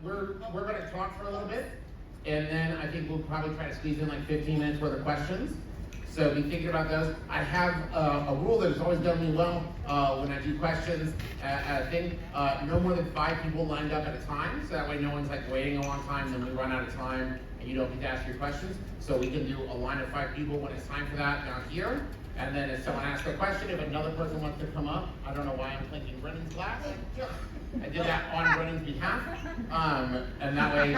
we're going to talk for a little bit, and then I think we'll probably try to squeeze in like 15 minutes worth of questions. So be thinking about those. I have a rule that has always done me well when I do questions. No more than 5 people lined up at a time, so that way no one's like waiting a long time, then we run out of time and you don't get to ask your questions. So we can do a line of 5 people when it's time for that down here. And then if someone asks a question, if another person wants to come up, I don't know why I'm clinking Brennan's glass. I did that on Brennan's behalf. And that way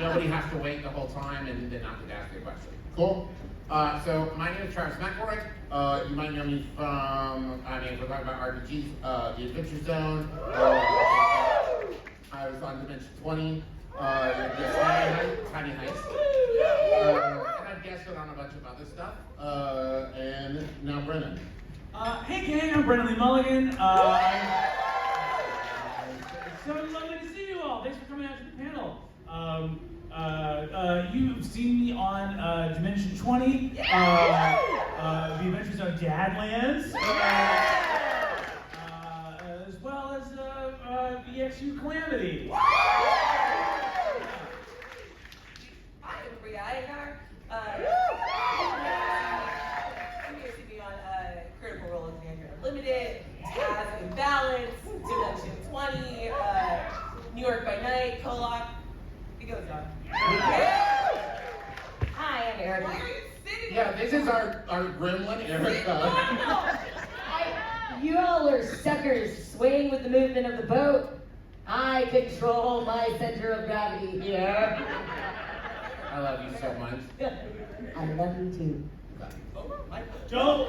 nobody has to wait the whole time and then not get to ask a question. Cool? So my name is Travis McElroy. You might know me from, if we're talking about RPGs, The Adventure Zone. I was on Dimension 20, Tiny Heist. And I've guested on a bunch of other stuff. And now Brennan. Hey gang, I'm Brennan Mulligan. It's so lovely to see you all. Thanks for coming out to the panel. You've seen me on Dimension 20, The Adventures of Dadlands, as well as VXU Calamity. Hi, I'm Erika. You see me on Critical Role Iyengar Unlimited, Taz Imbalance, Dimension 20, New York by Night, Kolak. It goes on. Hi, I'm Erika. Why are you sitting Yeah, this is our gremlin, Erika. You all are suckers swaying with the movement of the boat. I control my center of gravity here. I love you so much. I love you too. Don't!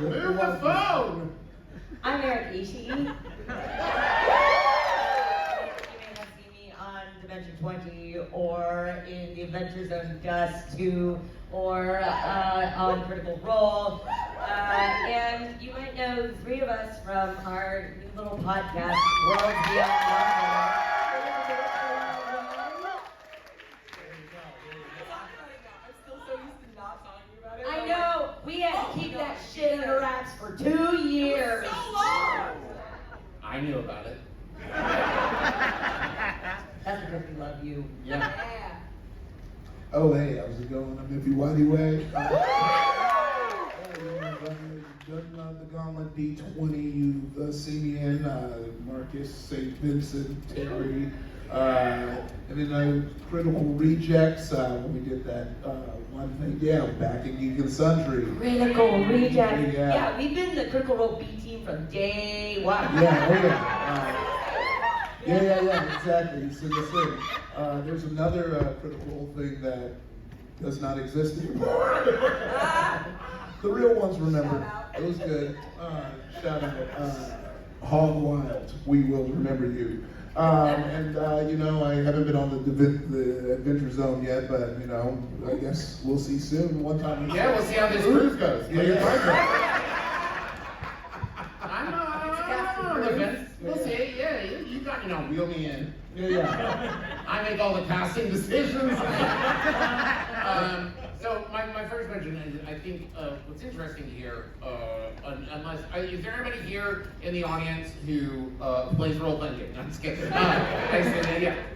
Move the phone! I'm Erika Ishii. You may have seen me on Dimension 20 or in the Adventure Zone Dust 2 or on Critical Role. And you might know the 3 of us from our new little podcast, World Beyond Normal. I'm still so used to not talking about it. I know, we had to keep that shit under wraps for 2 years. So long! I knew about it. That's because we love you. Yeah. Oh, hey, how's it going? I'm Nwadiwe. Done the Gauntlet D20. You've seen me in Marcus, St. Vincent, Terry, and then Critical Rejects when we did that one thing. Yeah, back in Geek and Sundry. Critical Reject. Yeah. Yeah, we've been the Critical Role B team from day one. Yeah, oh yeah. Yeah, exactly. So listen, there's another critical thing that does not exist anymore. The real ones remember. It was good. Shout out. Hog Wild, we will remember you. I haven't been on the Adventure Zone yet, but I guess we'll see soon. One time. Yeah, we'll see how this cruise goes. I'm on the fence. We'll see. Yeah, you got, wheel me in. Yeah. I make all the casting decisions. So my first question is, I think what's interesting here, is there anybody here in the audience who plays role-playing games? I'm just kidding.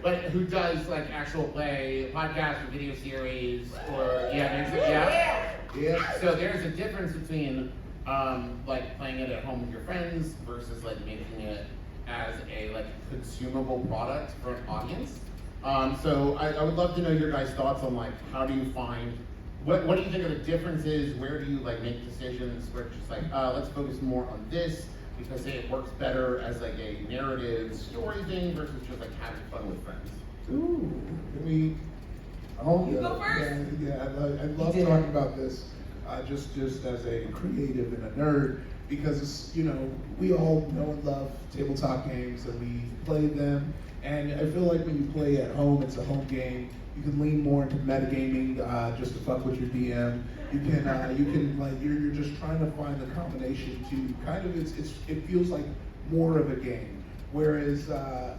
But who does like actual play, podcast or video series, or yeah. So there's a difference between like playing it at home with your friends versus like making it as a like consumable product for an audience. So I would love to know your guys' thoughts on like how do you find, what do you think are the differences? Where do you like make decisions where it's just like let's focus more on this because it works better as like a narrative story thing versus just like having fun with friends? Ooh, can we? Oh, You go first. Yeah, I love talking about this just as a creative and a nerd because it's, we all know and love tabletop games and we play them. And I feel like when you play at home, it's a home game. You can lean more into metagaming just to fuck with your DM. You can like you're just trying to find the combination to kind of it feels like more of a game. Whereas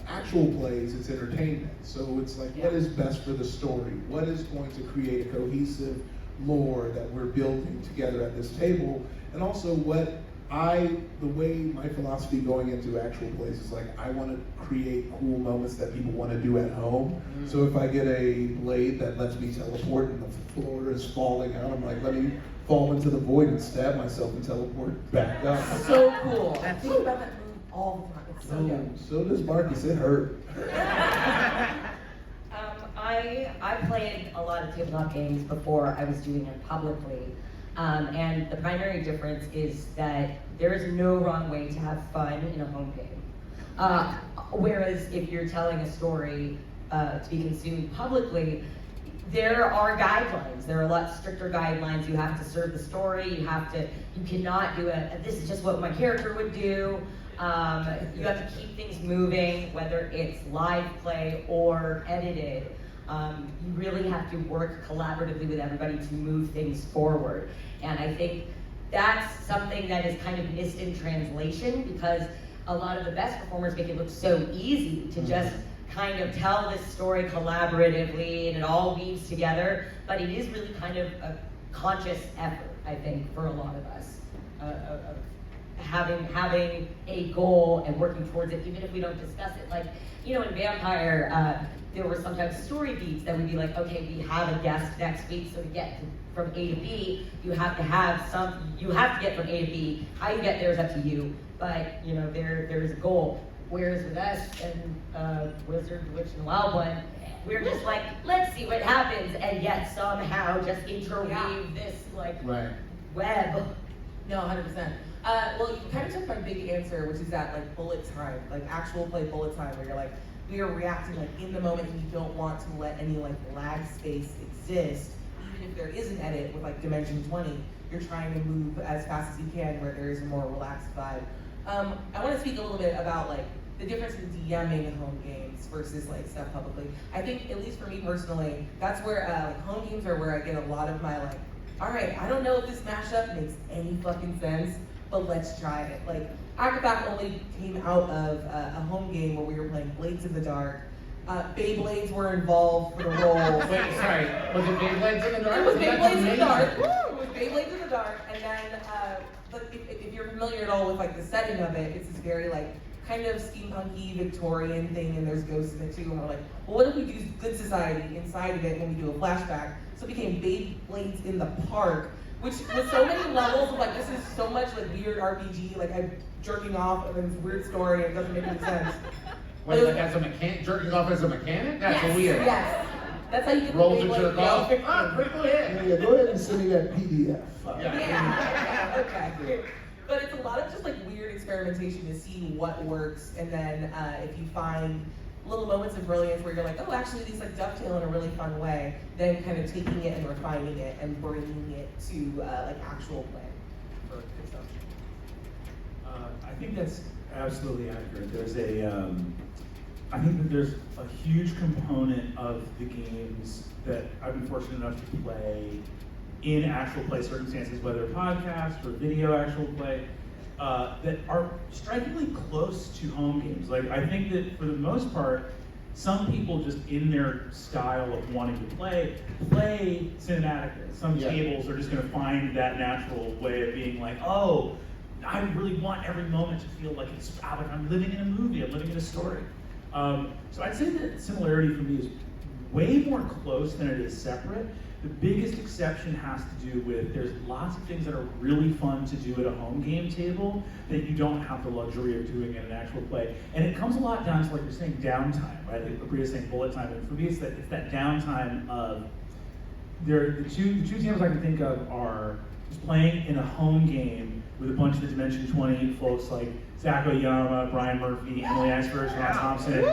actual plays, it's entertainment. So it's like what is best for the story? What is going to create a cohesive lore that we're building together at this table? And also what the way my philosophy going into actual plays is like, I want to create cool moments that people want to do at home. So if I get a blade that lets me teleport and the floor is falling out, I'm like, let me fall into the void and stab myself and teleport back up. So cool. I think about that move all the time. It's so good. So does Marcus, it hurt. I played a lot of tabletop games before I was doing it publicly. And the primary difference is that there is no wrong way to have fun in a home game. Whereas if you're telling a story to be consumed publicly, there are guidelines. There are a lot stricter guidelines. You have to serve the story. You cannot do this is just what my character would do. You have to keep things moving, whether it's live play or edited. You really have to work collaboratively with everybody to move things forward. And I think that's something that is kind of missed in translation, because a lot of the best performers make it look so easy to just kind of tell this story collaboratively and it all weaves together, but it is really kind of a conscious effort, I think, for a lot of us, of having a goal and working towards it, even if we don't discuss it. Like, you know, in Vampire, there were sometimes story beats that would be like, okay, we have a guest next week, so to get from A to B, you have to get from A to B. How you get there is up to you, but you know, there's a goal. Whereas with us and Wizard, Witch, and Wild One, we're just like, let's see what happens, and yet somehow just interweave this like web. No, 100%. Well, you kind of took my big answer, which is that like bullet time, like actual play bullet time, where you're like, we are reacting like in the moment, and you don't want to let any like lag space exist. Even if there is an edit with like Dimension 20, you're trying to move as fast as you can where there is a more relaxed vibe. I want to speak a little bit about like the difference in DMing in home games versus like stuff publicly. I think, at least for me personally, that's where like home games are where I get a lot of my like, all right, I don't know if this mashup makes any fucking sense, but let's try it. Like, Acrobat only came out of a home game where we were playing Blades in the Dark. Beyblades were involved for the role. Wait, sorry. Was it Beyblades in the Dark? It was Beyblades in the amazing. Dark. Woo! It was Beyblades in the Dark, and then, but if you're familiar at all with like the setting of it, it's this very like kind of steampunky Victorian thing, and there's ghosts in it too. And we're like, well, what if we do Good Society inside of it when we do a flashback? So it became Beyblades in the Park, which was so many levels of like, this is so much like weird RPG, like I'm jerking off and it's a weird story and it doesn't make any sense. Wait, like as a mechanic, jerking off as a mechanic? That's weird. Yes. That's how you get Roll the to Beyblade jerk off. game. Ah, critical hit. Yeah, go ahead and send me that PDF. Yeah, okay. But it's a lot of just like weird experimentation to see what works, and then if you find little moments of brilliance where you're like, oh, actually these like dovetail in a really fun way, then kind of taking it and refining it and bringing it to like actual play for consumption. I think that's absolutely accurate. I think that there's a huge component of the games that I've been fortunate enough to play in actual play circumstances, whether podcast or video actual play, that are strikingly close to home games. Like, I think that for the most part, some people just in their style of wanting to play cinematically. Some tables are just gonna find that natural way of being like, oh, I really want every moment to feel like it's like I'm living in a movie, I'm living in a story. So I'd say that similarity for me is way more close than it is separate. The biggest exception has to do with there's lots of things that are really fun to do at a home game table that you don't have the luxury of doing in an actual play. And it comes a lot down to, like you're saying, downtime, right? Like Aabria saying bullet time. And for me, it's that downtime of, the two examples I can think of are just playing in a home game with a bunch of the Dimension 20 folks like Zach Oyama, Brian Murphy, Emily Ashford, Ron Thompson,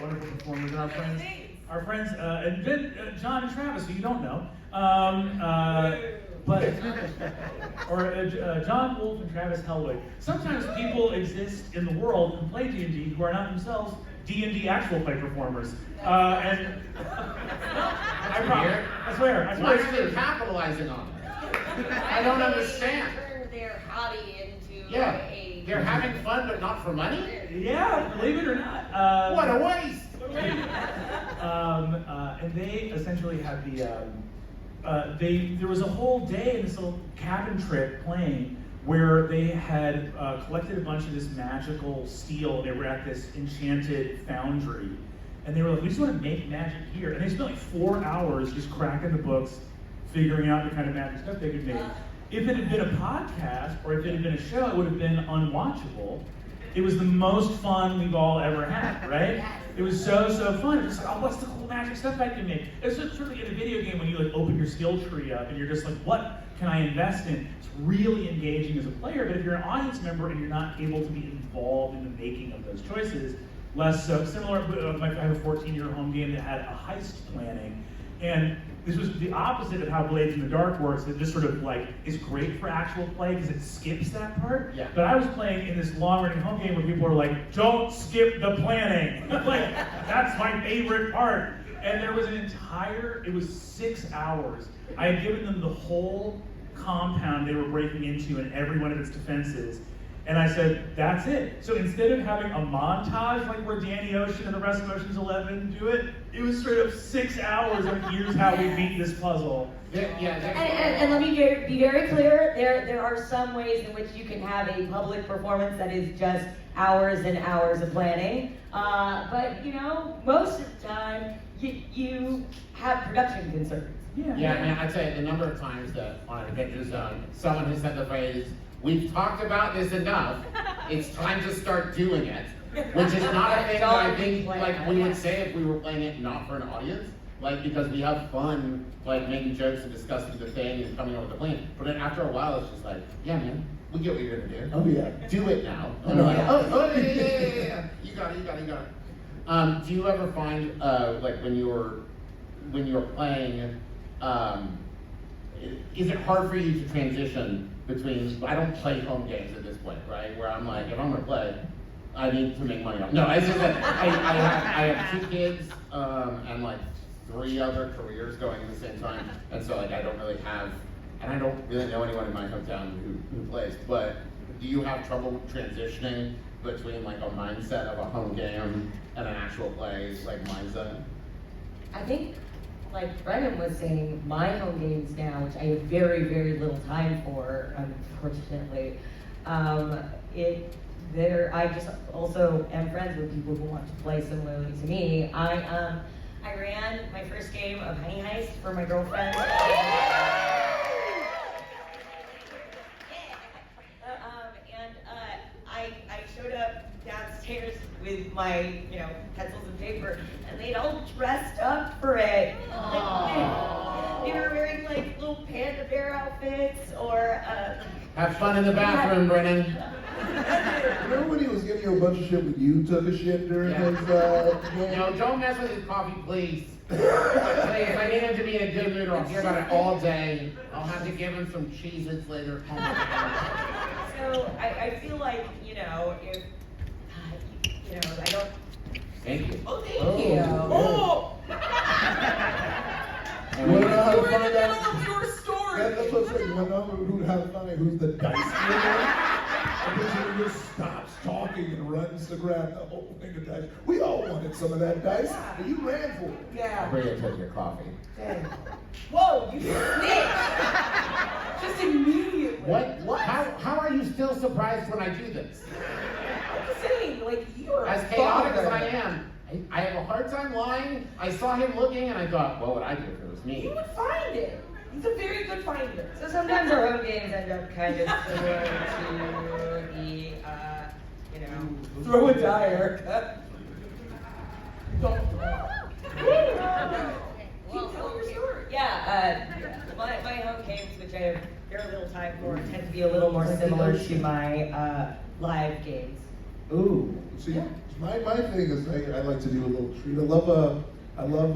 wonderful performers, and our friends, and then John and Travis, who you don't know, John Wolfe and Travis Hellwig. Sometimes people exist in the world and play D&D who are not themselves D&D actual play performers, and I promise, I swear. Why are they capitalizing on it? I don't understand. Turn their hobby into a... They're having fun, but not for money? Yeah, believe it or not. What a waste! And they essentially had there was a whole day in this little cabin trip playing where they had collected a bunch of this magical steel. They were at this enchanted foundry, and they were like, we just want to make magic here. And they spent like 4 hours just cracking the books, figuring out the kind of magic stuff they could make. If it had been a podcast, or if it had been a show, it would have been unwatchable. It was the most fun we've all ever had, right? It was so fun. It was like, oh, what's the cool magic stuff I can make? It's just sort of like in a video game when you like open your skill tree up and you're just like, what can I invest in? It's really engaging as a player, but if you're an audience member and you're not able to be involved in the making of those choices, less so. Similar, I have a 14-year home game that had a heist planning, and this was the opposite of how Blades in the Dark works. It just sort of like is great for actual play because it skips that part. Yeah. But I was playing in this long-running home game where people are like, "Don't skip the planning." Like that's my favorite part. And there was it was 6 hours. I had given them the whole compound they were breaking into and every one of its defenses. And I said, that's it. So instead of having a montage like where Danny Ocean and the rest of Ocean's 11 do it, it was straight up 6 hours of here's how we beat this puzzle. And let me be very clear, there are some ways in which you can have a public performance that is just hours and hours of planning. But you know, most of the time, you have production concerns. Yeah, I mean, I'd say the number of times that on an Adventure Zone, someone has said the phrase, "We've talked about this enough, it's time to start doing it," which is not a thing that I think like we would say if we were playing it not for an audience, like because we have fun like making jokes and discussing the thing and coming up with a plan. But then after a while, it's just like, yeah, man, we get what you're gonna do. Oh yeah. Do it now. Oh, And we're like, yeah. yeah. You got it. Do you ever find like when you're playing, is it hard for you to transition between? I don't play home games at this point, right? Where I'm like, if I'm gonna play, I need to make money. No, it's just that I have 2 kids and like 3 other careers going at the same time, and so like I don't really have, and I don't really know anyone in my hometown who plays. But do you have trouble transitioning between like a mindset of a home game and an actual play like mindset? I think, like Brennan was saying, my home games now, which I have very little time for, unfortunately, I just also am friends with people who want to play similarly to me. I ran my first game of Honey Heist for my girlfriend. I showed up downstairs with my, pencils and paper, and they'd all dressed up for it. They were wearing like little panda bear outfits, or Have fun in the bathroom, Brennan. Remember when he was giving you a bunch of shit when you took a shit during his game? No, don't mess with his coffee, please. Please, I need him to be in a good mood or I'll hear about it all day. I'll have to give him some Cheez-Its later. So I feel like, if, I don't. Thank you. Oh, thank Oh. you. Oh! You wanna know how to You were in the find middle out? of your story. That's what I'm saying. You wanna know how to find out who's the dice winner? And then he just stops talking and runs to grab the whole thing of dice. We all wanted some of that dice, but you ran for it. Yeah. Aabria took your coffee. Dang. Whoa, you snitched! Just immediately. What? How are you still surprised when I do this? I'm just saying, like, you're a As chaotic as father. I am, I have a hard time lying. I saw him looking and I thought, what would I do if it was You me? would find it. He's a very good finder. so sometimes our home games end up kind of similar to the, Throw a die, Erika. Don't. Keep telling your story. Yeah, my home games, which I have very little time for, tend to be a little more similar to my live games. Ooh, see, my thing is I like to do a little treat. I love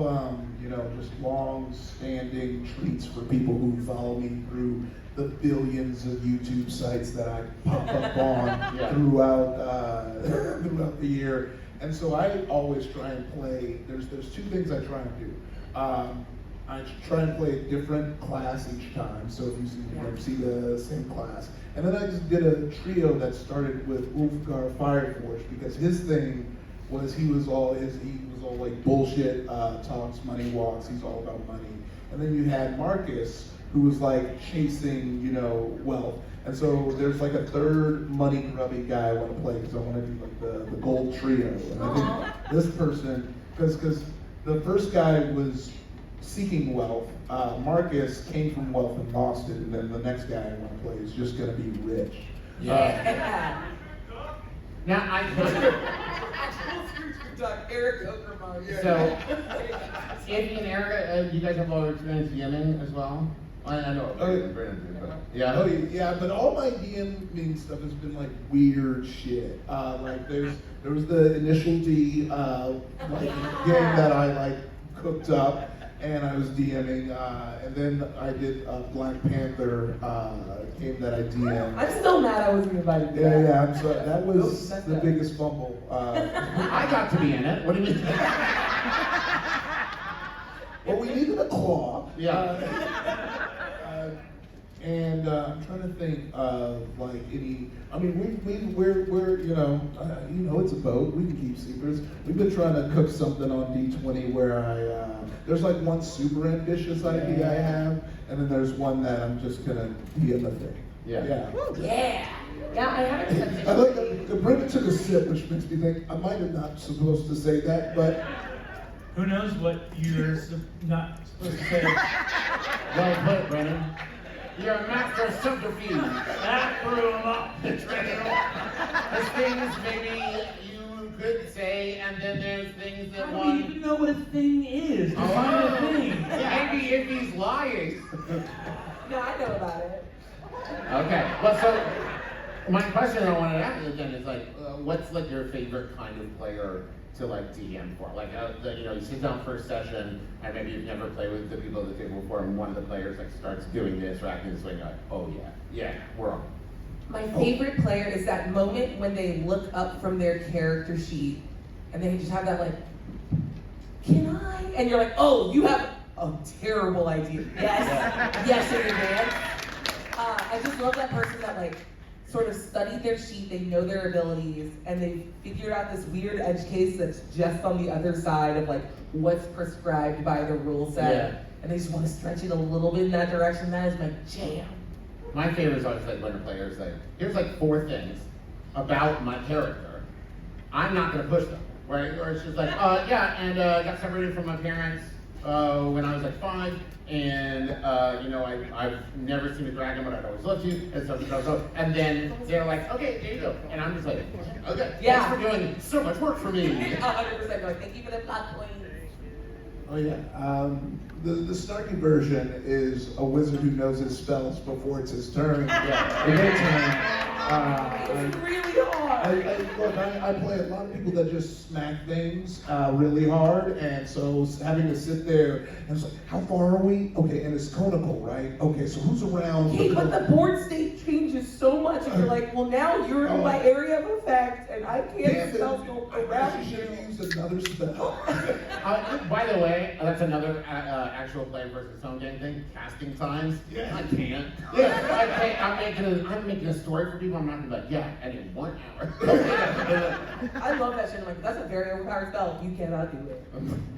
just long-standing treats for people who follow me through the billions of YouTube sites that I pop up on Yeah. throughout the year. And so I always try and play. There's 2 things I try and do. I try and play a different class each time. So if you never see the same class. And then I just did a trio that started with Ulfgar Fireforge because his thing was he was all like bullshit talks, money walks. He's all about money. And then you had Marcus, who was like chasing, you know, wealth. And so there's like a third money grubby guy I want to play because I want to do like the gold trio. And I think this person, because the first guy was seeking wealth, Marcus came from wealth and lost it, and then the next guy I want to play is just going to be rich. Yeah. Now I Erika. So, Andy and Erika, you guys have all experience DMing as well? I know Brennan did, but yeah. Oh yeah, but all my DMing stuff has been like weird shit. Like there was the Initial D like game that I like cooked up, and I was DMing, and then I did a Black Panther game that I DM'd. I'm still mad I wasn't invited to that. Yeah, I'm sorry. That was the biggest fumble. I got to be in it. What do you mean? Well, we needed a claw. Yeah. And I'm trying to think of like any. I mean, we're you know it's a boat. We can keep secrets. We've been trying to cook something on D20 where there's like one super ambitious idea I have, and then there's one that I'm just gonna DM the thing. Yeah. Yeah. Yeah, I haven't I like that Brennan took a sip, which makes me think I might have not supposed to say that, but Who knows what you're not supposed to say? Well put, Brennan. You're a master of subterfuge. That blew him up. There's things maybe you could say, and then there's things that I don't one. even know what a thing is. Define a thing. Maybe if he's lying. No, I know about it. Okay. Well, so my question I wanted to ask you then is like, what's like your favorite kind of player to like DM for? Like, you know, you sit down for a session, and maybe you've never played with the people at the table before, and one of the players like starts doing this or acting this way, and you're like, oh yeah, we're on. My favorite player is that moment when they look up from their character sheet and they just have that like, can I? And you're like, oh, you have a terrible idea. Yes, yes in advance. I just love that person that like sort of studied their sheet, they know their abilities, and they figured out this weird edge case that's just on the other side of like what's prescribed by the rule set. Yeah. And they just want to stretch it a little bit in that direction. That is my jam. My favorite is always like when a player is like, here's like 4 things about my character. I'm not gonna push them, right? Or it's just like, yeah, and I got separated from my parents when I was like 5, and you know, I've never seen a dragon, but I'd always loved you, and so. And then they're like, okay, there you go. And I'm just like, okay, Yeah. thanks for doing so much work for me. 100%. Like, thank you for the plot point. oh yeah. The snarky version is a wizard who knows his spells before it's his turn. Yeah. In their turn. It's really hard. Look, I play a lot of people that just smack things really hard, and so having to sit there and it's like, how far are we? Okay, and it's conical, right? Okay, so who's around? Okay, but the board state changes so much, and you're like, well, now you're in my area of effect, and I can't spell go I around should you. have used another spell. By the way, that's another actual play versus home game thing. Casting times. Yeah. I can't. Yeah. I'm making a story for people. I'm not gonna be like, yeah, and in 1 hour. I love that shit. I'm like, that's a very overpowered spell. You cannot do it.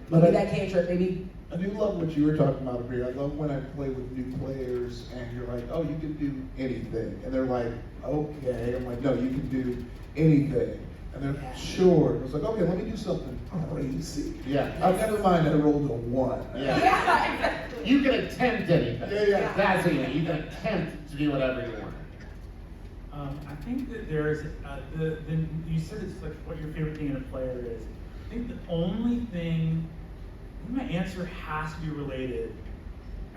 But Maybe that cantrip, maybe. I do love what you were talking about, Aabria. I love when I play with new players and you're like, oh, you can do anything. And they're like, okay. I'm like, no, you can do anything. And they're sure. It's like, okay, let me do something crazy. Yeah. Never mind, I rolled a 1. Yeah. Yeah, exactly. You can attempt anything. Yeah. That's it. You can attempt to do whatever you want. I think that there's, you said it's like what your favorite thing in a player is. I think the only thing, I think my answer has to be related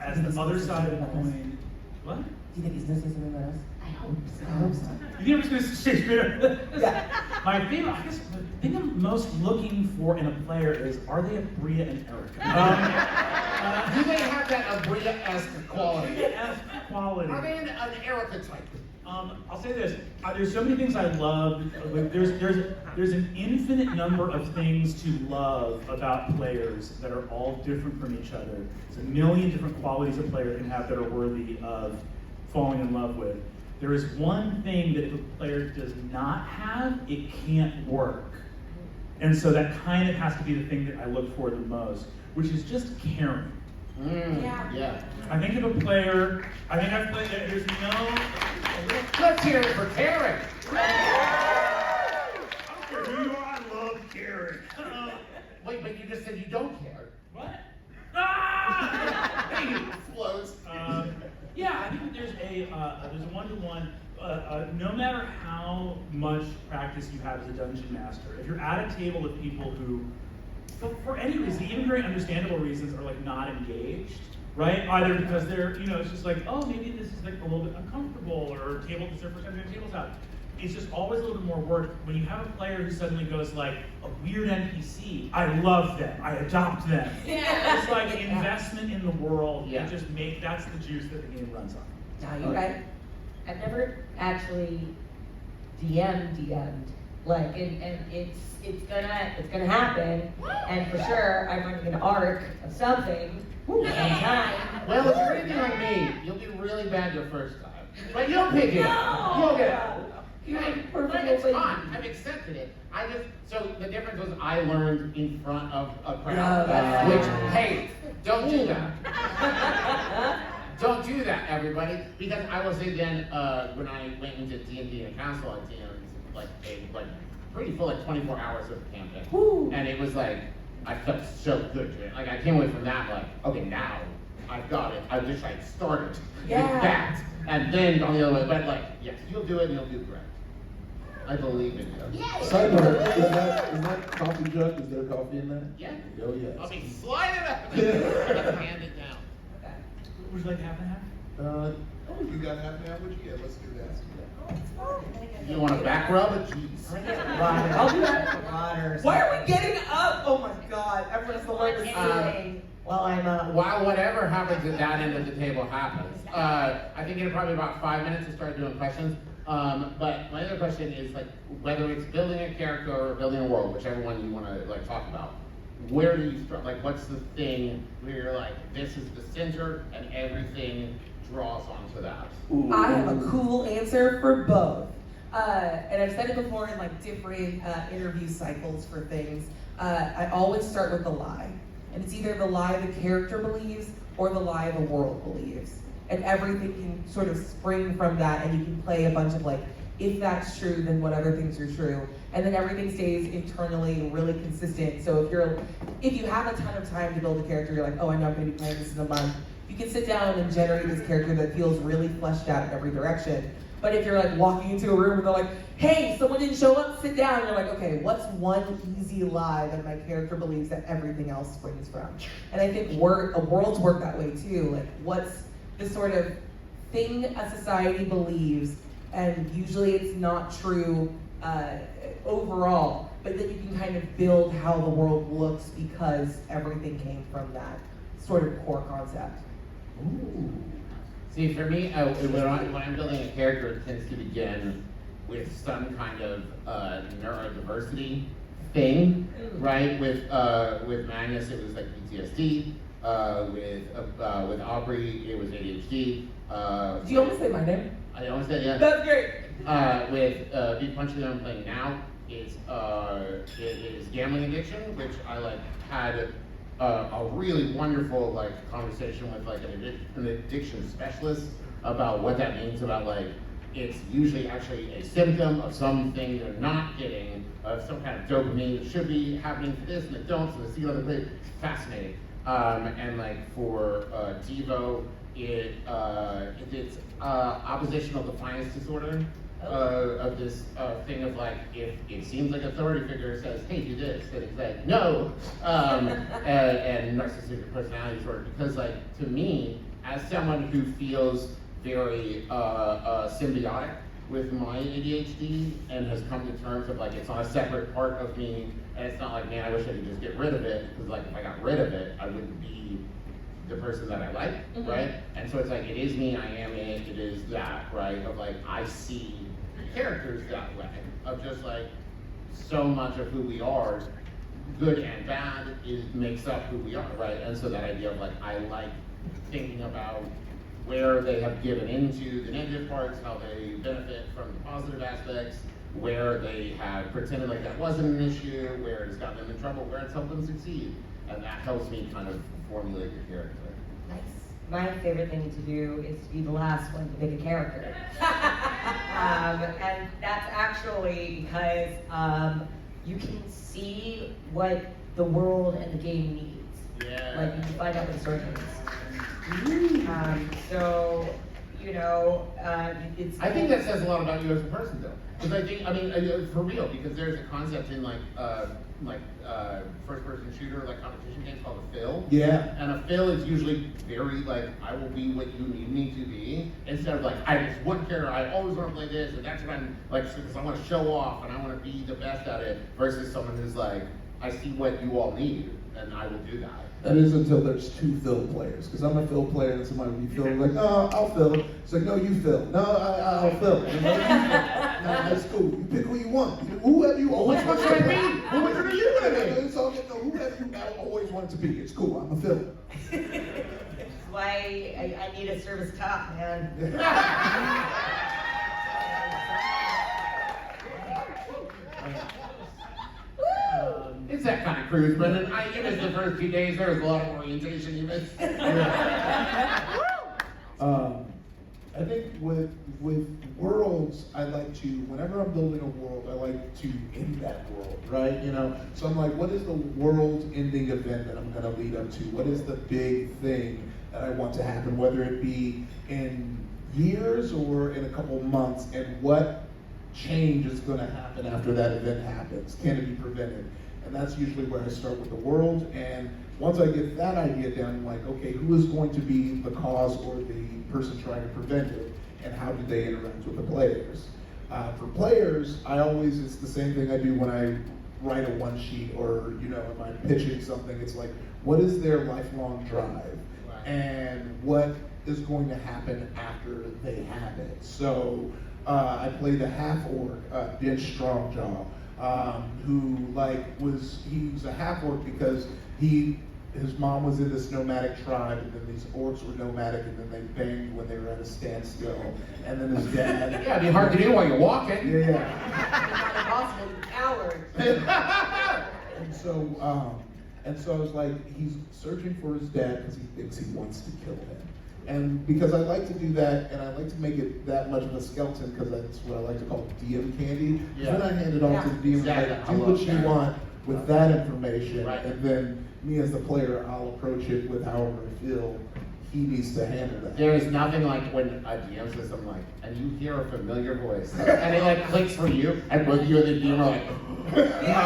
as the other side of the coin. What? Do you think he's listening to something about us? I hope so. I hope so. You think I'm just gonna say straight up? Yeah. My favorite, I guess, the thing I'm most looking for in a player is, are they Aabria and Erika? Do they have that Aabria-esque quality? Aabria-esque quality. Are they an Erika type? I'll say this: there's so many things I love. Like, there's an infinite number of things to love about players that are all different from each other. There's a million different qualities a player can have that are worthy of falling in love with. There is one thing that if a player does not have, it can't work. And so that kind of has to be the thing that I look for the most, which is just caring. Yeah. I think of a player, I think I've played, there's no, Let's hear it for Karen. I don't care who you are, I love Karen. Wait, but you just said you don't care. What? Ah! He explodes. Yeah, I think that there's a one-to-one. No matter how much practice you have as a dungeon master, if you're at a table with people who, for any reason, even very understandable reasons, are like not engaged, right? Either because they're, it's just like, oh, maybe this is like a little bit uncomfortable, or table, this is their first time doing tables out. It's just always a little bit more work. When you have a player who suddenly goes like, a weird NPC, I love them, I adopt them. Yeah. It's like investment in the world. Yeah. That's the juice that the game runs on. Now, you're right. I've never actually DM'd. Like, and it's gonna happen, and for sure, I'm running an arc of something at time. Well, if you're anything like me, you'll be really bad your first time. But you'll pick it up. You'll get it. But it's fun. I've accepted it. So the difference was I learned in front of a crowd. Which, hey, don't do that. Don't do that, everybody. Because I will say then, when I went into D&D and council, I DM'd like pretty full, like 24 hours of the campaign. Woo. And it was like, I felt so good doing it. Like I came away from that like, okay, now I've got it. I wish I'd started with that. And then on the other way, but like, yes, you'll do it and you'll do great. I believe in you. Sidebar, is that coffee jug? Is there coffee in there? Yeah. Oh, yeah. I'll be sliding up and hand it down. Would you like half and half? You got half an hour? Yeah, let's do that. You want a back rub? Jeez. I'll do that for water. Why are we getting up? Oh my God, everyone's the one that's sitting. Well, I'm While whatever happens at that end of the table happens, I think in probably about 5 minutes to start doing questions. But my other question is like whether it's building a character or building a world, whichever one you want to like talk about. Where do you start? Like, what's the thing where you're like, this is the center, and everything draws onto that? I have a cool answer for both. And I've said it before in like different interview cycles for things. I always start with the lie. And it's either the lie the character believes or the lie the world believes. And everything can sort of spring from that, and you can play a bunch of like, if that's true, then what other things are true. And then everything stays internally really consistent. So if you have a ton of time to build a character, you're like, oh, I know I'm gonna be playing this in a month. You can sit down and generate this character that feels really fleshed out in every direction. But if you're like walking into a room and they're like, hey, someone didn't show up, sit down. You're like, okay, what's one easy lie that my character believes that everything else springs from? And I think worlds work that way too. Like, what's the sort of thing a society believes, and usually it's not true overall, but then you can kind of build how the world looks because everything came from that sort of core concept. Ooh. See, for me, when I'm building a character, it tends to begin with some kind of neurodiversity thing, right? With Magnus, it was like PTSD. With Aabria, it was ADHD. Did you almost say my name? I almost said, yeah. That's great. With Big Punch that I'm playing now, it is gambling addiction, which I like had a really wonderful like conversation with like an addiction specialist about what that means, about like it's usually actually a symptom of something they're not getting, of some kind of dopamine that should be happening for this and it don't, so they see other places. It's fascinating. And like for Devo, it's oppositional defiance disorder. Of this thing of like, if it seems like authority figure says, hey, do this, then it's like, no, and narcissistic personality disorder, because like, to me, as someone who feels very symbiotic with my ADHD and has come to terms of like, it's not a separate part of me, and it's not like, man, I wish I could just get rid of it, because like, if I got rid of it, I wouldn't be the person that I like, right? And so it's like, it is me, I am it is that, right? Of like, I see characters that way, of just like, so much of who we are, good and bad, makes up who we are, right? And so that idea of like, I like thinking about where they have given into the negative parts, how they benefit from the positive aspects, where they have pretended like that wasn't an issue, where it's gotten them in trouble, where it's helped them succeed. And that helps me kind of formulate your character. My favorite thing to do is to be the last one to pick a character. And that's actually because you can see what the world and the game needs. Yeah. Like you can find out what the story needs. So, you know, it's. I think that says a lot about you as a person, though. Because I think, I mean, for real, because there's a concept in first-person shooter, like competition games called a fill. Yeah. And a fill is usually very like, I will be what you need me to be, instead of like, I have this one character, I always want to play this, and that's what I'm like, because I want to show off and I want to be the best at it, versus someone who's like, I see what you all need, and I will do that. That is until there's two fill players. Because I'm a fill player and somebody will be filling like, oh, I'll fill. It's like, no, you fill. No, I'll fill. No, you fill. No, that's cool. You pick who you want. Whoever you always Which one should I be? Who are you gonna be? It's all good. No, whoever you always want to be. It's cool. I'm a fill. That's why I need a service top, man. It's that kind of cruise, Brennan. You missed the first 2 days. There was a lot of orientation you missed. I think with worlds, I like to, whenever I'm building a world, I like to end that world, right? You know, so I'm like, what is the world-ending event that I'm going to lead up to? What is the big thing that I want to happen, whether it be in years or in a couple months, and what change is going to happen after that event happens? Can it be prevented? And that's usually where I start with the world. And once I get that idea down, I'm like, okay, who is going to be the cause or the person trying to prevent it? And how do they interact with the players? For players, it's the same thing I do when I write a one sheet, or, you know, am I pitching something? It's like, what is their lifelong drive? And what is going to happen after they have it? So I played a half-orc, Ben Strongjaw, who he was a half-orc because his mom was in this nomadic tribe, and then these orcs were nomadic, and then they banged when they were at a standstill. And then his dad. Yeah, it'd be hard to do while you're walking. Yeah. Coward. And so I was like, he's searching for his dad because he thinks he wants to kill him. And because I like to do that, and I like to make it that much of a skeleton, because that's what I like to call DM candy. Yeah. Then I hand it off to the DM, Exactly. like, do what you want with that information, Right. and then me as the player, I'll approach it with however I feel he needs to handle that. There is nothing like when a DM says something like, and you hear a familiar voice, and it like clicks for you, and both you and the DM are like,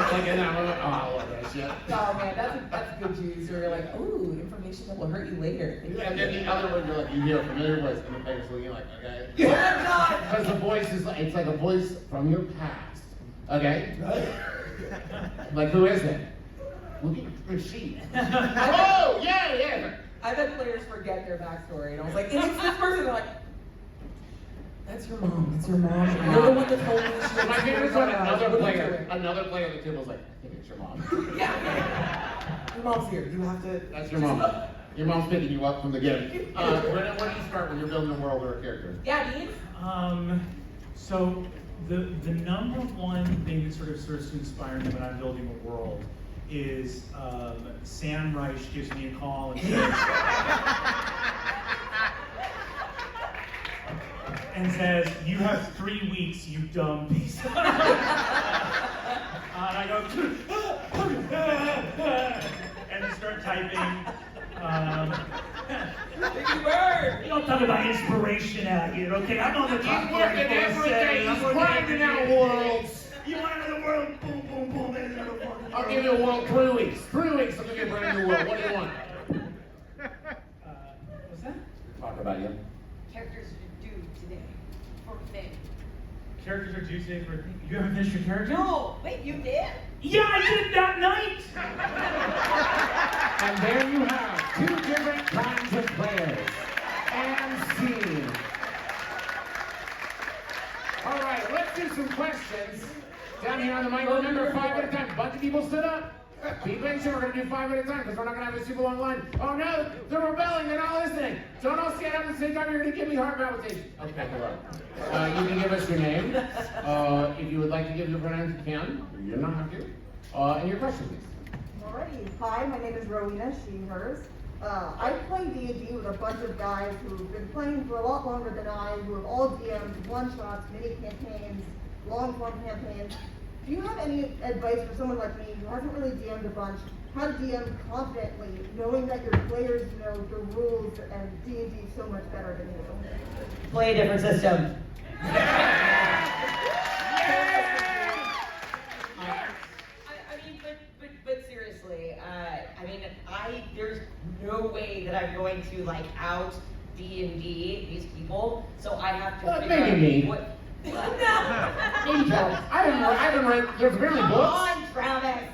clicking that one, oh, I love that shit. Oh man, that's good juice. Where you're like, ooh, information that will hurt you later. And then the other one, you're like, you hear a familiar voice, and the player's looking like, okay. Oh my god! Because the voice is like, it's like a voice from your past, okay? Like, who is it? Look at Ishii. Oh, yeah. I've had players forget their backstory, and I was like, and it's this person. They're like, that's your mom. It's your mom. You're the one that told me she was. My favorite one, another What are you player doing? at the table was like, I think it's your mom. Yeah. Your mom's here. You have to. That's your mom. Your mom's picking you up from the game. Brennan, where do you start when you're building a world or a character? Yeah, Dean. So the number one thing that sort of starts to inspire me when I'm building a world is Sam Reich gives me a call and says, you have 3 weeks, you dumb piece of and I go, and I start typing. Biggie Bird. You don't talk about inspiration out here, okay? I'm on the top. He's working every day. He's grinding out worlds. You want another world? Boom, boom, boom, and another world. I'll give you a world 3 weeks. 3 weeks, I'm gonna get brand new world. What do you want? What's that? Talk about you. Characters are due today for a thing. Characters are due today for. You haven't finished your character? No, wait, you did? Yeah, I did that night. And there you have 2 different kinds of players. And scene. All right, let's do some questions. Down here on the mic, remember 5 at a time. A bunch of people stood up. Be patient, we're going to do 5 at a time because we're not going to have a super long line. Oh no, they're rebelling, they're not listening. Don't all stand up at the same time, you're going to give me heart palpitations. Okay, hello. You can give us your name. If you would like to give your pronouns, you can. You don't have to. And your question, please. Alrighty. Hi, my name is Rowena, she, hers. I play D&D with a bunch of guys who've been playing for a lot longer than I, who have all DM'd one-shots, mini campaigns, long-form campaigns. Do you have any advice for someone like me who hasn't really DM'd a bunch, how to DM confidently, knowing that your players know the rules and D&D so much better than you? Play a different system. But seriously, there's no way that I'm going to like out D&D these people, so I have to figure maybe out me. what. Maybe Travis. I haven't read. There's really Come books. on, Travis.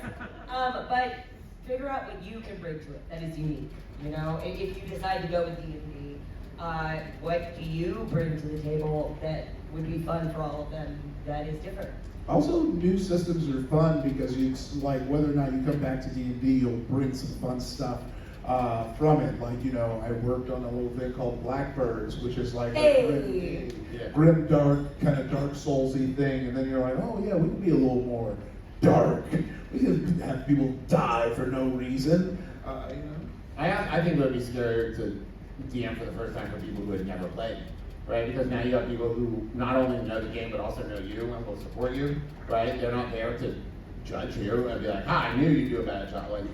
But figure out what you can bring to it that is unique. You know, if you decide to go with D&D, what do you bring to the table that would be fun for all of them that is different? Also, new systems are fun because you like whether or not you come back to D&D, you'll bring some fun stuff from it. Like, you know, I worked on a little thing called Blackbirds, which is like a grim, dark, kind of Dark Souls-y thing, and then you're like, oh yeah, we can be a little more dark. We can have people die for no reason. You know. I think it would be scary to DM for the first time for people who had never played, right? Because now you have people who not only know the game but also know you and will support you, right? They're not there to judge you and be like, "Ah, I knew you'd do a bad job." Like,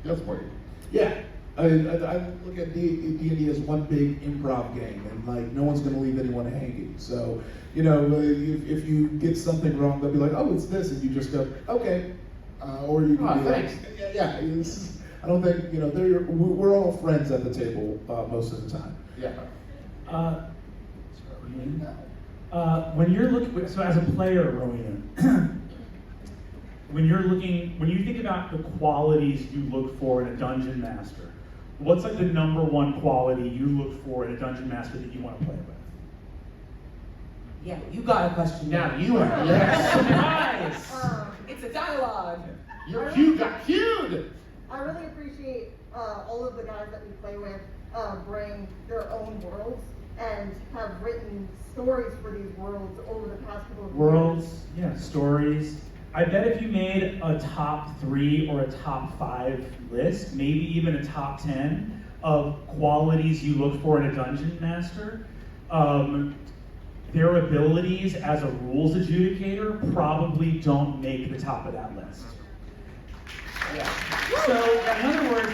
they'll support you. Yeah, I look at D&D as one big improv game, and like no one's going to leave anyone hanging. So, you know, if you get something wrong, they'll be like, "Oh, it's this," and you just go, "Okay," or you can be like, thanks. "Yeah." I don't think we're all friends at the table most of the time. Yeah. When you're looking, so as a player, Rowena, when you think about the qualities you look for in a dungeon master, what's like the number one quality you look for in a dungeon master that you want to play with? Yeah, you got a question. Now you have. Yes. Surprise! It's a dialogue. Your cue got cued. I really appreciate all of the guys that we play with bring their own worlds and have written stories for these worlds over the past couple of years. Worlds, yeah, stories. I bet if you made a top 3 or a top 5 list, maybe even a top 10 of qualities you look for in a dungeon master, their abilities as a rules adjudicator probably don't make the top of that list. Yeah. So, in other words,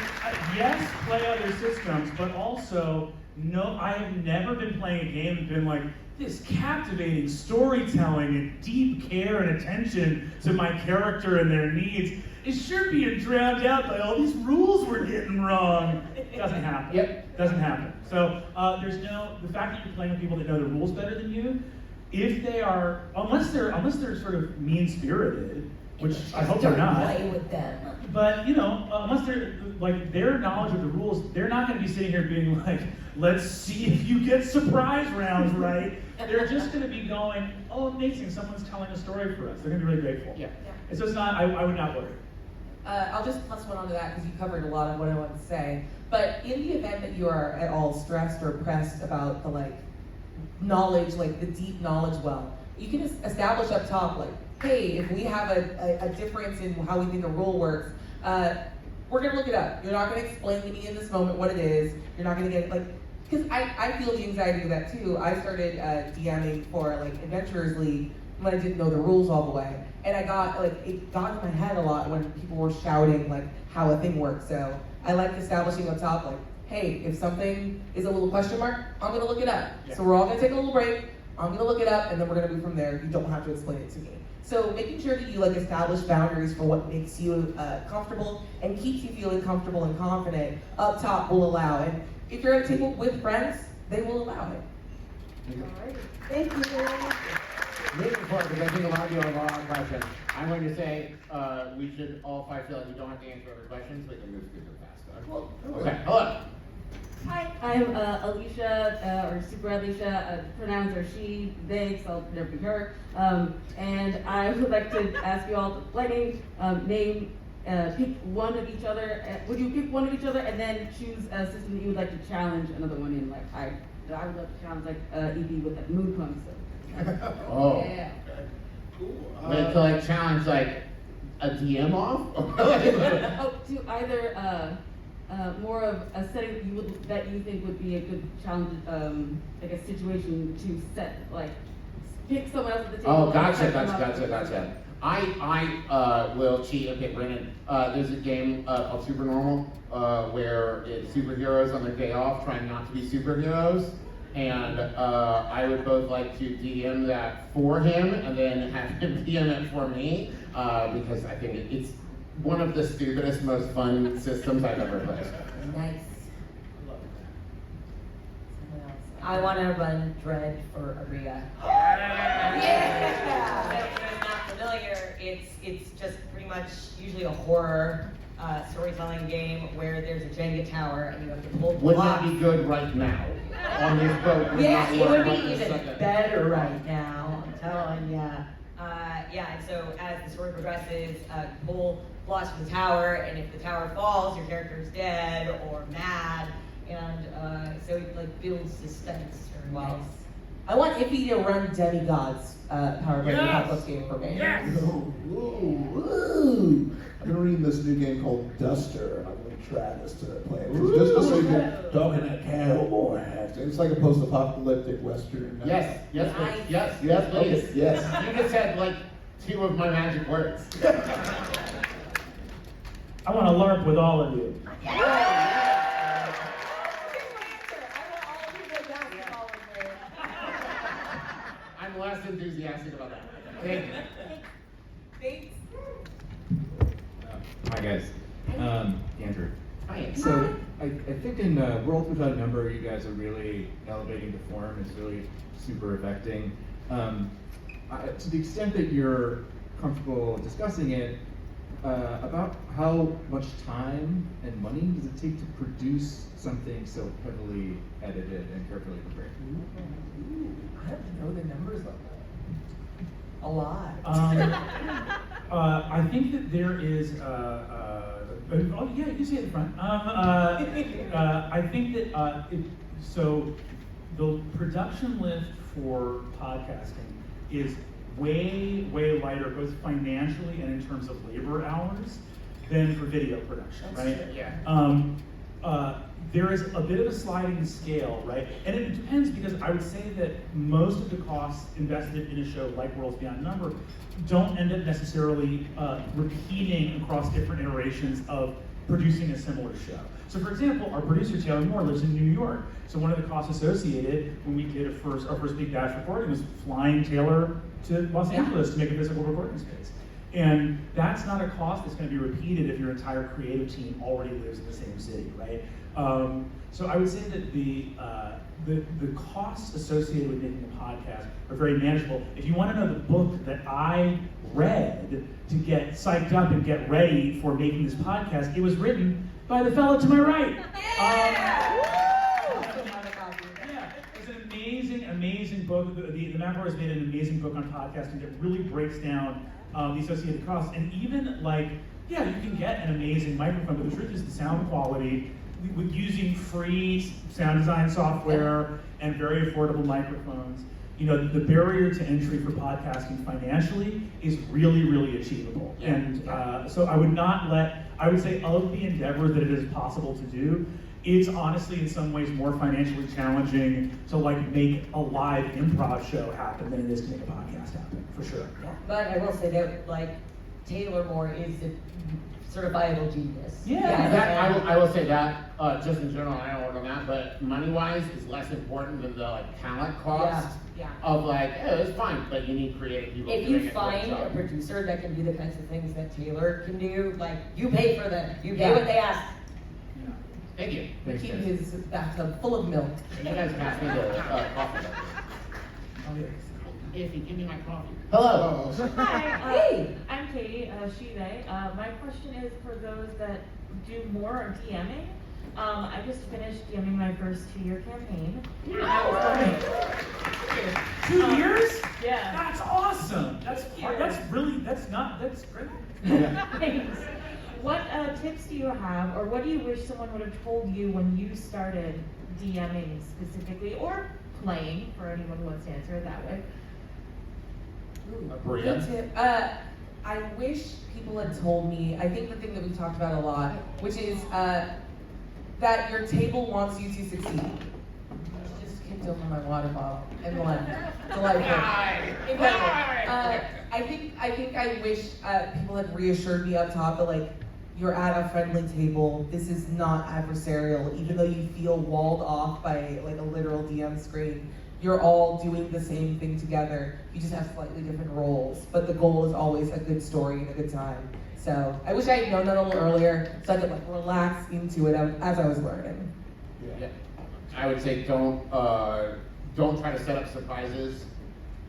yes, play other systems, but also, no, I have never been playing a game and been like, this captivating storytelling and deep care and attention to my character and their needs is sure being drowned out by all these rules we're getting wrong. Doesn't happen. Yep. Doesn't happen. So, the fact that you're playing with people that know the rules better than you, if they are, unless they're sort of mean-spirited, which I hope they're not. Play with them. But, you know, unless they're, like, their knowledge of the rules, they're not going to be sitting here being like, let's see if you get surprise rounds right. They're just going to be going, oh, amazing, someone's telling a story for us. They're going to be really grateful. Yeah. And so it's not, I would not worry. I'll just plus one onto that because you covered a lot of what I wanted to say. But in the event that you are at all stressed or pressed about the knowledge, the deep knowledge well, you can establish up top hey, if we have a difference in how we think a rule works, we're gonna look it up. You're not gonna explain to me in this moment what it is. You're not gonna get because I feel the anxiety of that too. I started DMing for Adventurers League when I didn't know the rules all the way, and I got it got in my head a lot when people were shouting how a thing works. So I like establishing up top hey, if something is a little question mark, I'm gonna look it up. Yeah. So we're all gonna take a little break. I'm gonna look it up, and then we're gonna move from there. You don't have to explain it to me. So making sure that you establish boundaries for what makes you comfortable and keeps you feeling comfortable and confident up top will allow it. If you're at a table with friends, they will allow it. All right. Thank you. Moving forward, because I think a lot of you have a lot of questions, I'm going to say we should all 5 feel like we don't have to answer every question, so we can move super fast. Cool. Okay, hello. Hi, I'm Alicia, or Super Alicia, pronouns are she, they, so I'll never be her. And I would like to ask you all to pick one of each other. Would you pick one of each other and then choose a system that you would like to challenge another one in? I would love to challenge EB with mood punks. So. Oh. Yeah. Cool. Wait to challenge a DM off? Oh, to either more of a setting that you think would be a good challenge, like a situation to set, like pick someone else at the table. Oh, and gotcha. set them up. I will cheat and pick Brennan. There's a game called Supernormal where it's superheroes on their day off trying not to be superheroes. And I would both like to DM that for him and then have him DM it for me because I think it's one of the stupidest, most fun systems I've ever played. Nice. I want to run Dread for Aabria. Yeah. So if you're not familiar, it's just pretty much usually a horror storytelling game where there's a Jenga tower and you have to pull Wouldn't that blocks. be good right now on this boat? Yeah, not it work would be right this even second. better right now, I'm telling ya. Yeah, and so as the story progresses, pull blocks from the tower, and if the tower falls, your character is dead or mad, and so it like builds suspense very well. Nice. I want Iffy to run Demigod's Power Play Apocalypse game for me. Ooh. I've been reading this new game called Duster, and I'm going to try this to play it. Just so you can talking that cowboy hat. It's like a post-apocalyptic western. Yes, Nice. please. Yes, Okay, please. yes. You just said like 2 of my magic words. I want to LARP with all of you. I'm less enthusiastic about that. Thank you. Thanks. Hi guys, Andrew. Hi. So I think in World Without Number, you guys are really elevating the form. It's really super affecting. To the extent that you're comfortable discussing it, about how much time and money does it take to produce something so heavily edited and carefully prepared? I don't know the numbers on that. A lot. I think that there is. Oh yeah, you can see it in the front. I think that so the production lift for podcasting is way lighter, both financially and in terms of labor hours, than for video production, right? That's true. Yeah. There is a bit of a sliding scale, right? And it depends because I would say that most of the costs invested in a show like Worlds Beyond Number don't end up necessarily repeating across different iterations of producing a similar show. So for example, our producer Taylor Moore lives in New York. So one of the costs associated when we did our first big batch recording was flying Taylor to Los Angeles to make a physical recording space. And that's not a cost that's going to be repeated if your entire creative team already lives in the same city, right? So I would say that the costs associated with making a podcast are very manageable. If you want to know the book that I read to get psyched up and get ready for making this podcast, it was written by the fellow to my right. Yeah, it's an amazing book. The McElroy has made an amazing book on podcasting that really breaks down the associated costs. And even like, yeah, you can get an amazing microphone, but the truth is the sound quality with using free sound design software and very affordable microphones, you know, the barrier to entry for podcasting financially is really achievable. Yeah. And so I would say of the endeavor that it is possible to do, it's honestly in some ways more financially challenging to like make a live improv show happen than it is to make a podcast happen, for sure. But I will say that like Taylor Moore is a certifiable genius. That, I will say that, just in general, I don't work on that, but money-wise is less important than the like talent cost Yeah. of like, oh, it's fine, but you need creative people If doing you it find for a job. producer that can do the kinds of things that Taylor can do, like you pay for them, you pay Yeah. what they ask. Thank you. Thanks, Keep guys. his bathtub full of milk. Can you guys pass me the coffee? Oh, yeah. If you give me my coffee. Hello. Hi, Hey! I'm Katie, she, they. My question is for those that do more DMing. I just finished DMing my first 2-year campaign. And I was wondering, 2 years? yeah. That's awesome. That's great. Thanks. What tips do you have, or what do you wish someone would have told you when you started DMing specifically, or playing, for anyone who wants to answer it that way? Bria. Good tip. I wish people had told me, I think the thing that we talked about a lot, which is that your table wants you to succeed. Just kicked over my water bottle and left. Delightful. Incredible. I think I wish people had reassured me up top that like you're at a friendly table. This is not adversarial, even though you feel walled off by like a literal DM screen. You're all doing the same thing together. You just have slightly different roles, but the goal is always a good story and a good time. So I wish I had known that a little earlier, so I could like relax into it as I was learning. Yeah. I would say don't try to set up surprises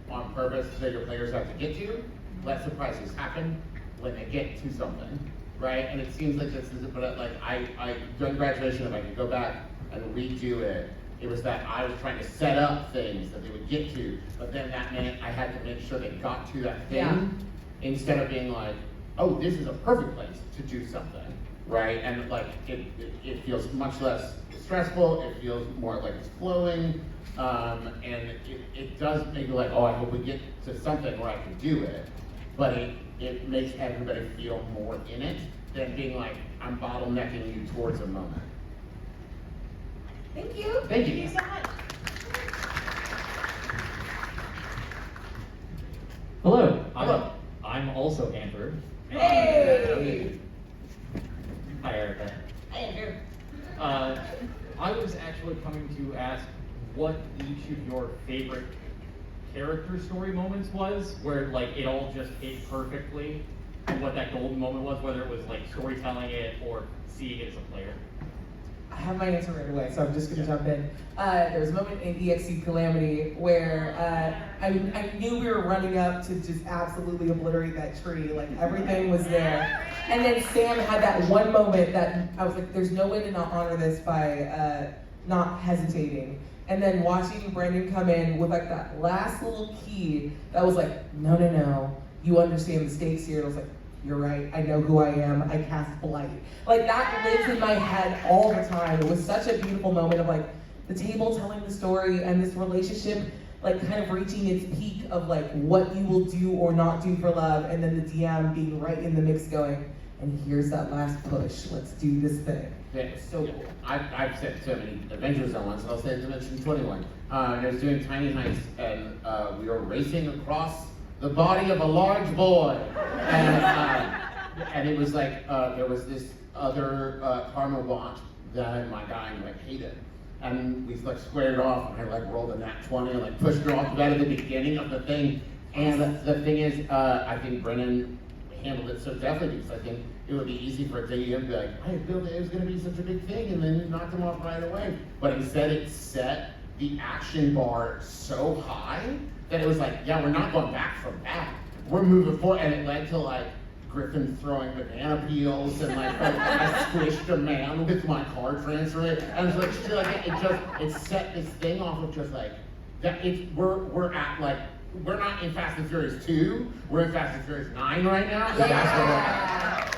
on purpose that your players have to get to. Let surprises happen when they get to something, right? And it seems like this is, but like I during graduation, if I could go back and redo it, it was that I was trying to set up things that they would get to, but then that meant I had to make sure they got to that thing instead of being like, oh, this is a perfect place to do something, right? And like it feels much less stressful. It feels more like it's flowing, and it does make you like, oh, I hope we get to something where I can do it. But it makes everybody feel more in it than being like, I'm bottlenecking you towards a moment. Thank you. Thank you. Thank you so much. Hello. Hello. I'm also Andrew. Hey. Hi, Erika. Hi, Andrew. I was actually coming to ask what each of your favorite character story moments was, where like it all just hit perfectly, and what that golden moment was, whether it was like storytelling it or seeing it as a player. I have my answer right away, so I'm just gonna jump in. There was a moment in EXE Calamity where I knew we were running up to just absolutely obliterate that tree, like everything was there. And then Sam had that one moment that I was like, there's no way to not honor this by not hesitating. And then watching Brennan come in with like that last little key that was like, no, you understand the stakes here. And I was like, you're right, I know who I am, I cast Blight. Like that lives in my head all the time. It was such a beautiful moment of like the table telling the story and this relationship like kind of reaching its peak of like what you will do or not do for love, and then the DM being right in the mix going, and here's that last push, let's do this thing. Yeah, so I've said so many Avengers on once, I'll say Dimension 21. I was doing Tiny Heights, and we were racing across the body of a large boy. And it was like, there was this other karma bot that my guy like hated. And we like squared off, and I like rolled a nat 20 and like pushed her off right at the beginning of the thing. And the thing is, I think Brennan handled it so deftly because I think it would be easy for a DM to be like, I built it was gonna be such a big thing, and then you knocked him off right away. But instead it set the action bar so high that it was like, yeah, we're not going back from that. We're moving forward, and it led to like Griffin throwing banana peels, and like I squished a man with my card transfer, and it's like shit like it set this thing off of just like that. We're at like we're not in Fast and Furious 2, we're in Fast and Furious 9 right now. So that's where we're at.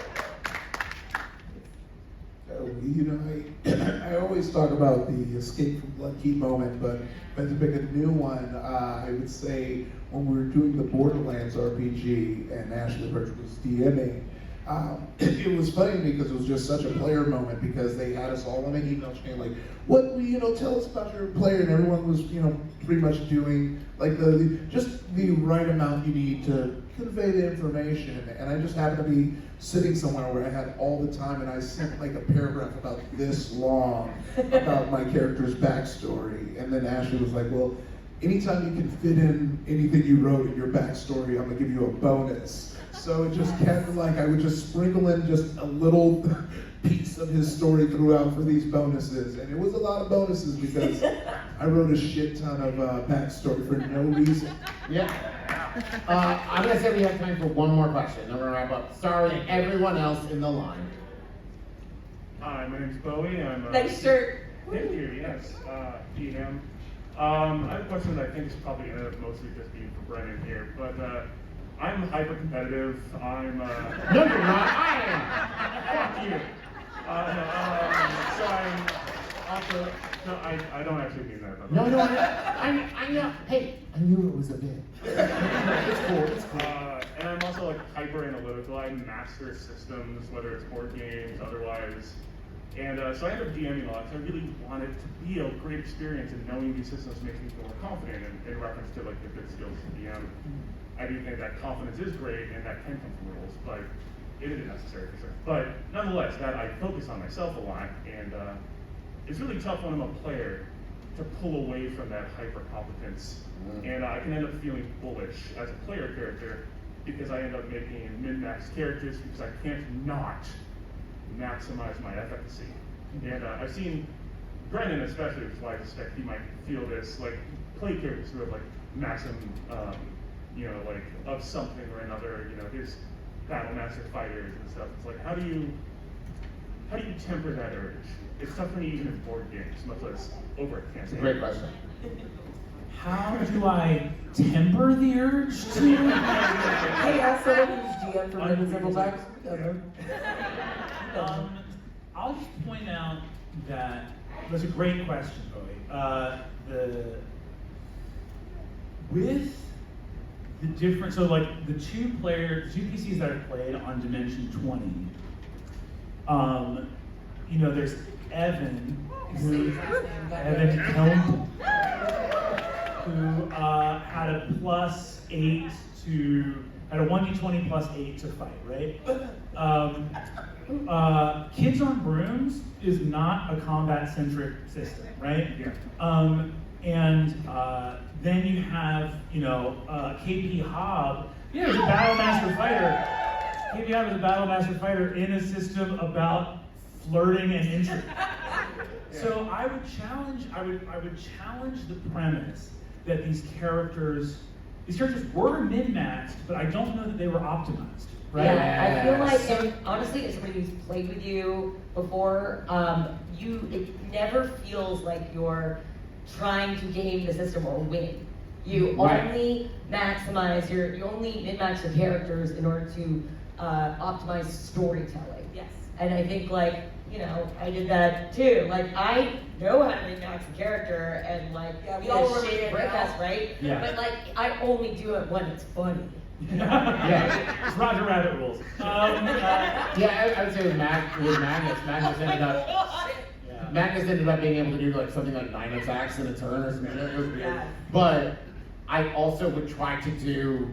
You know, I always talk about the escape from Bloodkeep moment, but to pick a new one, I would say when we were doing the Borderlands RPG and Ashley Birch was DMing, it was funny because it was just such a player moment because they had us all in an email chain like, what, you know, tell us about your player, and everyone was, you know, pretty much doing like just the right amount you need to convey the information. And I just happened to be sitting somewhere where I had all the time, and I sent like a paragraph about this long about my character's backstory, and then Ashley was like, well, anytime you can fit in anything you wrote in your backstory, I'm gonna give you a bonus. So it just kept like, I would just sprinkle in just a little piece of his story throughout for these bonuses. And it was a lot of bonuses because I wrote a shit ton of backstory for no reason. Yeah. I'm gonna say we have time for one more question, then we're gonna wrap up. Sorry, everyone else in the line. Hi, my name's Bowie. I'm Nice shirt. Thank you, yes. DM. I have a question that I think is probably gonna mostly just be for Brennan here, but I'm hyper competitive. I'm No, you're not. I am. fuck you. So I'm also no, I don't actually mean that. No, I know. Hey, I knew it was a bit. It's cool. And I'm also like hyper analytical. I master systems, whether it's board games, otherwise. And so I ended up DMing a lot, because I really wanted to be a great experience, and knowing these systems makes me feel more confident in reference to like the good skills of DM. I do think that confidence is great, and that can come from rules, but it isn't necessary for sure. But nonetheless, that I focus on myself a lot, and it's really tough when I'm a player to pull away from that hyper-competence. And I can end up feeling bullish as a player character, because I end up making min-max characters because I can't not maximize my efficacy. And I've seen Brennan especially, which is why I suspect he might feel this, like play characters who have like maximum, like of something or another, his battle master fighters and stuff. It's like, how do you temper that urge? It's tough for me even in board games, much less over a campaign. It's a great question. How do I temper the urge to? Hey, ask someone who's GM for Brennan several times. I'll just point out that that's a great question, Bowie. With the different, so like the two PCs that I've played on Dimension 20, there's Evan, who had a had a 1d20 plus 8 to fight, right? Kids on Brooms is not a combat-centric system, right? Yeah. Then you have, KP Hobb. Yeah, he's a Battle Master fighter. KP Hobb is a Battle Master fighter in a system about flirting and intrigue. So I would challenge the premise that these characters were min-maxed, but I don't know that they were optimized. Right? Yeah, I feel like, and honestly, as somebody who's played with you before, it never feels like you're trying to game the system or win. You only maximize you only min-max your characters in order to optimize storytelling. Yes. And I think I did that too. Like, I know how to min-max a character and we all remember shit it breakfast, right? Yeah. But I only do it when it's funny. Yeah, it's Roger Rabbit rules. I would say with Magnus ended up being able to do something like 9 attacks in a turn or some shit. It was weird. Yeah. But I also would try to do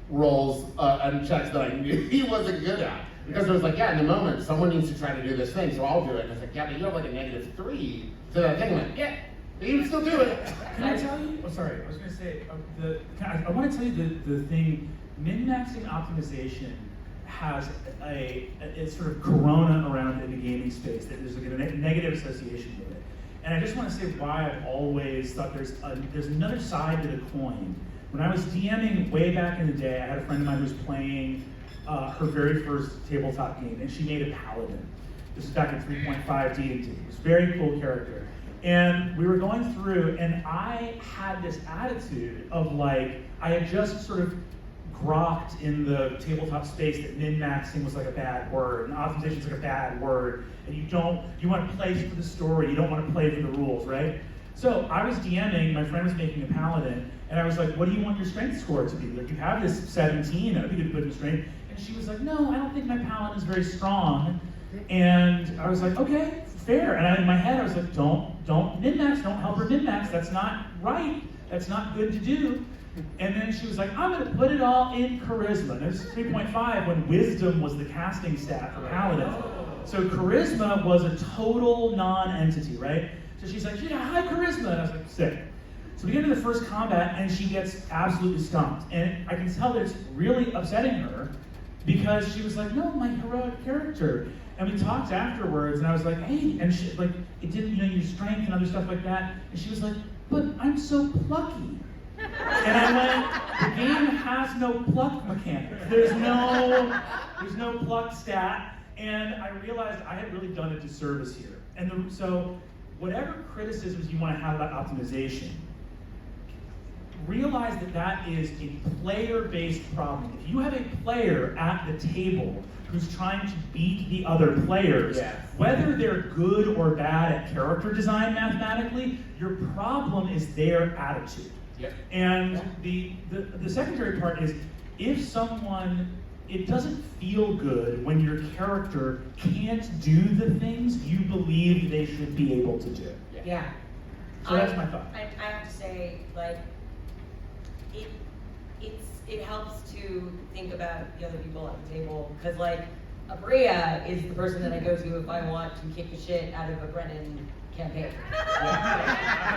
rolls and checks that I knew he wasn't good at. Because it was in the moment, someone needs to try to do this thing, so I'll do it. And it's like, yeah, but you have a -3 to that thing. I'm like, yeah, but you can still do it. Can I tell you? Oh, sorry, I was going to say, I want to tell you the thing, min-maxing optimization has it's sort of corona around in the gaming space, that there's a negative association with it. And I just want to say why I've always thought there's another side to the coin. When I was DMing way back in the day, I had a friend of mine who was playing her very first tabletop game, and she made a paladin. This was back in 3.5 D&D. It was a very cool character. And we were going through, and I had this attitude of I had just sort of grokked in the tabletop space that min-maxing was a bad word, and optimization's a bad word, and you want to play for the story, you don't want to play for the rules, right? So I was DMing, my friend was making a paladin, and I was like, what do you want your strength score to be? You have this 17, that would be good to put in strength. And she was like, no, I don't think my paladin is very strong. And I was like, okay, fair. And in my head, I was like, don't min-max, don't help her min-max. That's not right. That's not good to do. And then she was like, I'm going to put it all in charisma. And it was 3.5 when wisdom was the casting stat for paladin. So charisma was a total non-entity, right? So she's like, yeah, high charisma. And I was like, sick. So we get into the first combat, and she gets absolutely stumped. And I can tell that it's really upsetting her, because she was like, no, my heroic character. And we talked afterwards, and I was like, hey, and she, it didn't, your strength and other stuff like that. And she was like, but I'm so plucky. And I went, the game has no pluck mechanic. There's no pluck stat. And I realized I had really done a disservice here. And so whatever criticisms you want to have about optimization, realize that is a player-based problem. If you have a player at the table who's trying to beat the other players, whether they're good or bad at character design mathematically, your problem is their attitude. And the secondary part is, if someone it doesn't feel good when your character can't do the things you believe they should be able to do. Yeah. So that's my thought. I have to say, like, it helps to think about the other people at the table, because like, Aabria is the person that I go to if I want to kick the shit out of a Brennan campaign.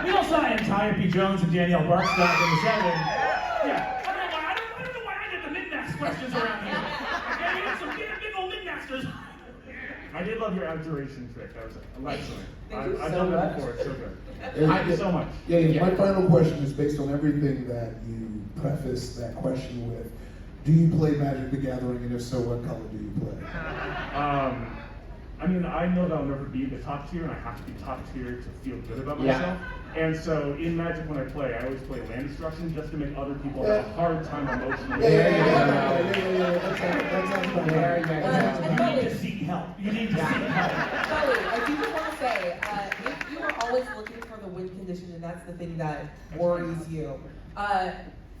We also had Ty Jones and Danielle Barstock in the 7. Yeah. I don't know why I get the min-max questions around here. Okay, we got some big old min-maxers. I did love your abjuration trick. That was excellent. I've done that before. It's so good. Thank you so much. Yeah, my final question is based on everything that you prefaced that question with. Do you play Magic the Gathering, and if so, what color do you play? I mean, I know that I'll never be the top tier, and I have to be top tier to feel good about myself. And so in Magic, when I play, I always play land destruction just to make other people have a hard time emotionally. That sounds about right. You need to seek help. You need to seek help. Kelly, I do just want to say, if you are always looking for the win condition, and that's the thing that worries you,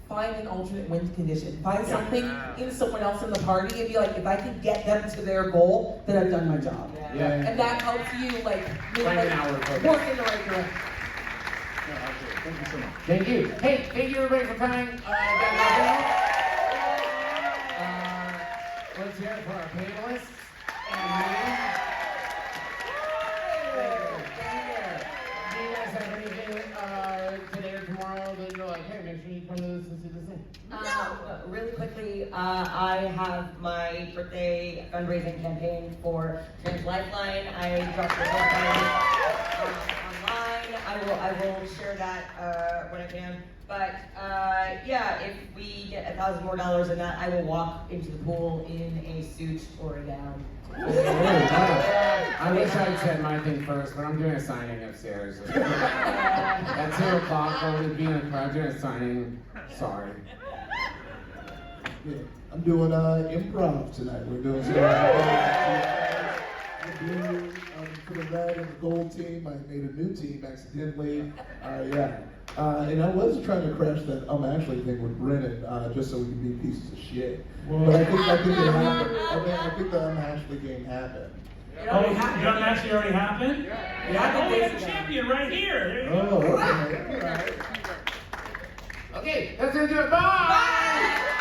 find an alternate win condition. Find something in someone else in the party and be like, if I can get them to their goal, then I've done my job. Yeah. And that helps you like Find an hour work in the right direction. Yeah, absolutely. Thank you so much. Thank you. Hey, thank you everybody for coming. Let's hear it for our panelists. Do you guys have anything today or tomorrow that you're like, hey, make sure you come to this and see this thing? Really quickly, I have my birthday fundraising campaign for Trans Lifeline. I dropped the online. I will share that when I can. But yeah, if we get $1,000 more in that, I will walk into the pool in a suit or a gown. I wish I'd said my thing first, but I'm doing a signing upstairs. At 2 o'clock, we'll be in a crowd doing a signing. Sorry. Yeah, I'm doing improv tonight. We're doing blue for the red and the gold team. I made a new team accidentally. And I was trying to crash that Ashley thing with Brennan just so we can be pieces of shit. But I think it happened. I think the Ashley game happened. Oh, Young Ashley already happened? Yeah. Oh, we have a champion right here. There you go. Oh, okay. All right. Okay, that's gonna do it. Bye!